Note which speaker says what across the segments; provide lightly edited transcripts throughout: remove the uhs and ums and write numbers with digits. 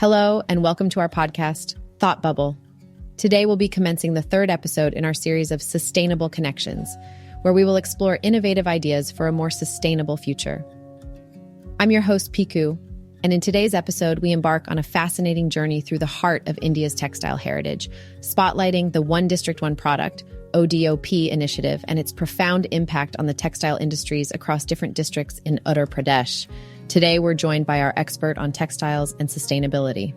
Speaker 1: Hello, and welcome to our podcast, Thought Bubble. Today we'll be commencing the third episode in our series of Sustainable Connections, where we will explore innovative ideas for a more sustainable future. I'm your host, Piku, and in today's episode, we embark on a fascinating journey through the heart of India's textile heritage, spotlighting the One District, One Product, ODOP initiative, and its profound impact on the textile industries across different districts in Uttar Pradesh. Today, we're joined by our expert on textiles and sustainability.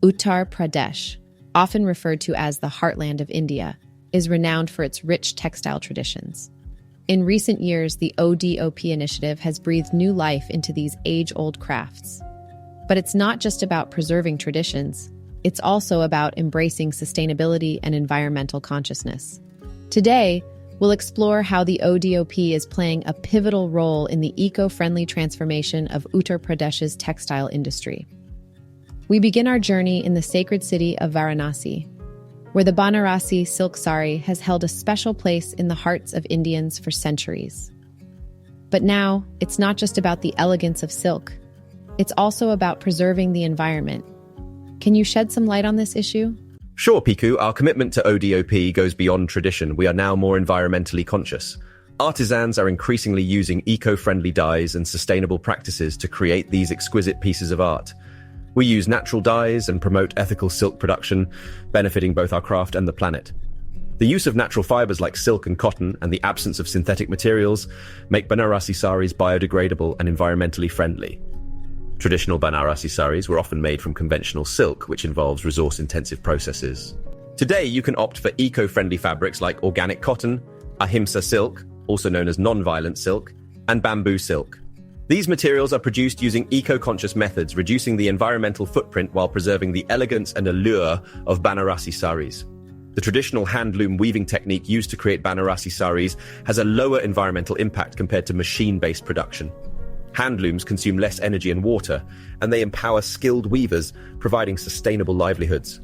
Speaker 1: Uttar Pradesh, often referred to as the heartland of India, is renowned for its rich textile traditions. In recent years, the ODOP initiative has breathed new life into these age-old crafts. But it's not just about preserving traditions, it's also about embracing sustainability and environmental consciousness. Today, we'll explore how the ODOP is playing a pivotal role in the eco-friendly transformation of Uttar Pradesh's textile industry. We begin our journey in the sacred city of Varanasi, where the Banarasi silk sari has held a special place in the hearts of Indians for centuries. But now, it's not just about the elegance of silk. It's also about preserving the environment. Can you shed some light on this issue?
Speaker 2: Sure, Piku. Our commitment to ODOP goes beyond tradition. We are now more environmentally conscious. Artisans are increasingly using eco-friendly dyes and sustainable practices to create these exquisite pieces of art. We use natural dyes and promote ethical silk production, benefiting both our craft and the planet. The use of natural fibers like silk and cotton and the absence of synthetic materials make Banarasi saris biodegradable and environmentally friendly. Traditional Banarasi saris were often made from conventional silk, which involves resource-intensive processes. Today, you can opt for eco-friendly fabrics like organic cotton, ahimsa silk, also known as non-violent silk, and bamboo silk. These materials are produced using eco-conscious methods, reducing the environmental footprint while preserving the elegance and allure of Banarasi saris. The traditional handloom weaving technique used to create Banarasi saris has a lower environmental impact compared to machine-based production. Handlooms consume less energy and water, and they empower skilled weavers, providing sustainable livelihoods.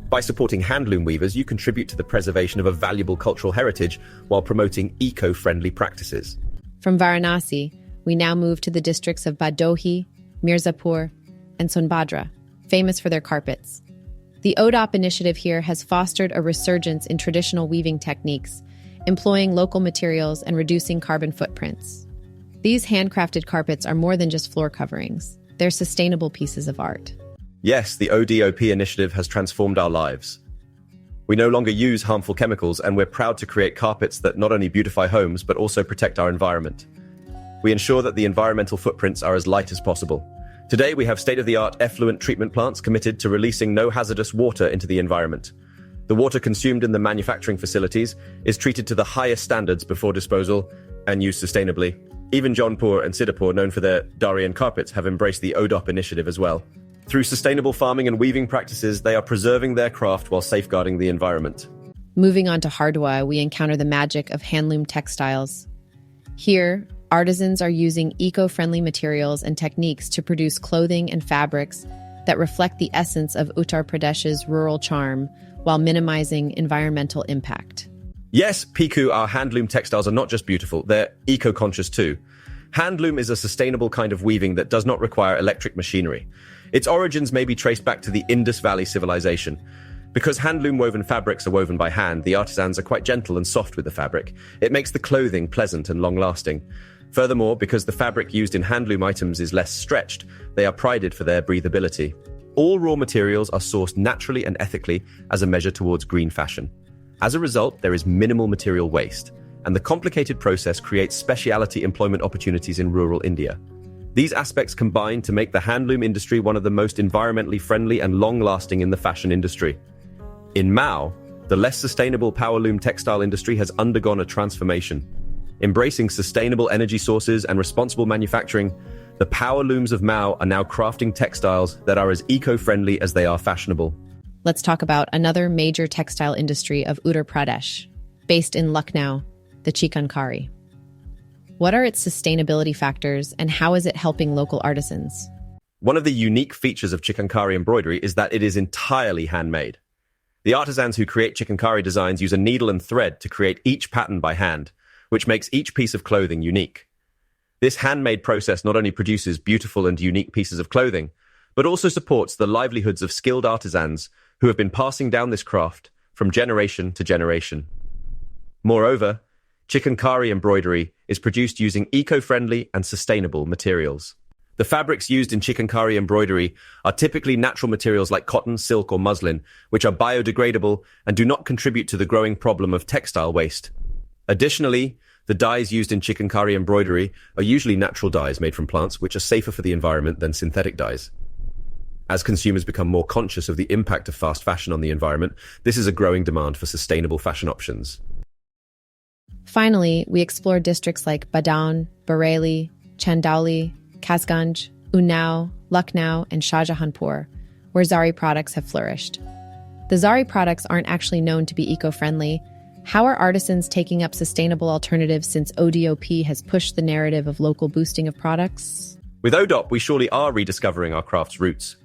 Speaker 2: By supporting handloom weavers, you contribute to the preservation of a valuable cultural heritage while promoting eco-friendly practices.
Speaker 1: From Varanasi, we now move to the districts of Bhadohi, Mirzapur, and Sonbhadra, famous for their carpets. The ODOP initiative here has fostered a resurgence in traditional weaving techniques, employing local materials and reducing carbon footprints. These handcrafted carpets are more than just floor coverings. They're sustainable pieces of art.
Speaker 2: Yes, the ODOP initiative has transformed our lives. We no longer use harmful chemicals, and we're proud to create carpets that not only beautify homes, but also protect our environment. We ensure that the environmental footprints are as light as possible. Today, we have state-of-the-art effluent treatment plants committed to releasing no hazardous water into the environment. The water consumed in the manufacturing facilities is treated to the highest standards before disposal and used sustainably. Even Jaunpur and Siddharpur, known for their Darian carpets, have embraced the ODOP initiative as well. Through sustainable farming and weaving practices, they are preserving their craft while safeguarding the environment.
Speaker 1: Moving on to Hardwa, we encounter the magic of handloom textiles. Here, artisans are using eco-friendly materials and techniques to produce clothing and fabrics that reflect the essence of Uttar Pradesh's rural charm while minimizing environmental impact.
Speaker 2: Yes, Piku, our handloom textiles are not just beautiful, they're eco-conscious too. Handloom is a sustainable kind of weaving that does not require electric machinery. Its origins may be traced back to the Indus Valley civilization. Because handloom woven fabrics are woven by hand, the artisans are quite gentle and soft with the fabric. It makes the clothing pleasant and long-lasting. Furthermore, because the fabric used in handloom items is less stretched, they are prided for their breathability. All raw materials are sourced naturally and ethically as a measure towards green fashion. As a result, there is minimal material waste, and the complicated process creates specialty employment opportunities in rural India. These aspects combine to make the handloom industry one of the most environmentally friendly and long-lasting in the fashion industry. In Mao, the less sustainable powerloom textile industry has undergone a transformation. Embracing sustainable energy sources and responsible manufacturing, the powerlooms of Mao are now crafting textiles that are as eco-friendly as they are fashionable.
Speaker 1: Let's talk about another major textile industry of Uttar Pradesh, based in Lucknow, the chikankari. What are its sustainability factors, and how is it helping local artisans?
Speaker 2: One of the unique features of chikankari embroidery is that it is entirely handmade. The artisans who create chikankari designs use a needle and thread to create each pattern by hand, which makes each piece of clothing unique. This handmade process not only produces beautiful and unique pieces of clothing, but also supports the livelihoods of skilled artisans who have been passing down this craft from generation to generation. Moreover, chikankari embroidery is produced using eco-friendly and sustainable materials. The fabrics used in chikankari embroidery are typically natural materials like cotton, silk, or muslin, which are biodegradable and do not contribute to the growing problem of textile waste. Additionally, the dyes used in chikankari embroidery are usually natural dyes made from plants, which are safer for the environment than synthetic dyes. As consumers become more conscious of the impact of fast fashion on the environment, this is a growing demand for sustainable fashion options.
Speaker 1: Finally, we explored districts like Badaun, Bareilly, Chandauli, Kasganj, Unnao, Lucknow, and Shahjahanpur, where Zari products have flourished. The Zari products aren't actually known to be eco-friendly. How are artisans taking up sustainable alternatives since ODOP has pushed the narrative of local boosting of products?
Speaker 2: With ODOP, we surely are rediscovering our craft's roots.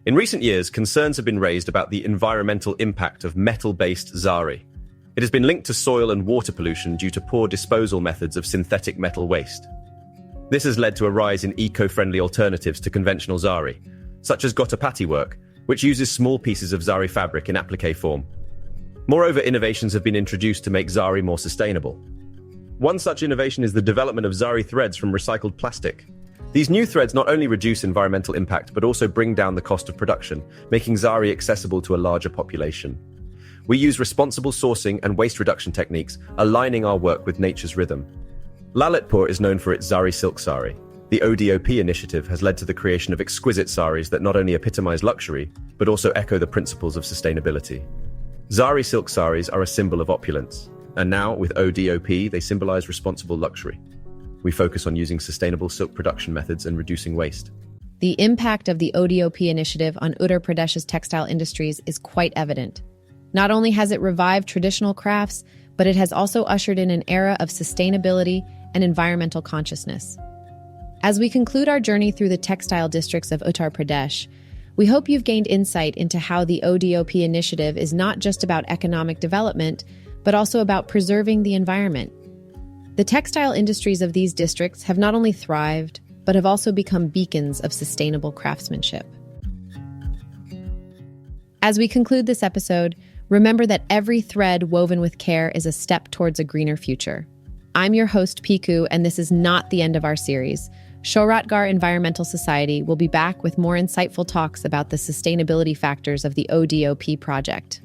Speaker 2: In recent years, concerns have been raised about the environmental impact of metal-based Zari. It has been linked to soil and water pollution due to poor disposal methods of synthetic metal waste. This has led to a rise in eco-friendly alternatives to conventional Zari, such as Gotapati work, which uses small pieces of Zari fabric in applique form. Moreover, innovations have been introduced to make Zari more sustainable. One such innovation is the development of Zari threads from recycled plastic. These new threads not only reduce environmental impact, but also bring down the cost of production, making Zari accessible to a larger population. We use responsible sourcing and waste reduction techniques, aligning our work with nature's rhythm. Lalitpur is known for its Zari silk sari. The ODOP initiative has led to the creation of exquisite saris that not only epitomize luxury, but also echo the principles of sustainability. Zari silk saris are a symbol of opulence, and now, with ODOP, they symbolize responsible luxury. We focus on using sustainable silk production methods and reducing waste.
Speaker 1: The impact of the ODOP initiative on Uttar Pradesh's textile industries is quite evident. Not only has it revived traditional crafts, but it has also ushered in an era of sustainability and environmental consciousness. As we conclude our journey through the textile districts of Uttar Pradesh, we hope you've gained insight into how the ODOP initiative is not just about economic development, but also about preserving the environment. The textile industries of these districts have not only thrived, but have also become beacons of sustainable craftsmanship. As we conclude this episode, remember that every thread woven with care is a step towards a greener future. I'm your host, Piku, and this is not the end of our series. Shoratgarh Environmental Society will be back with more insightful talks about the sustainability factors of the ODOP project.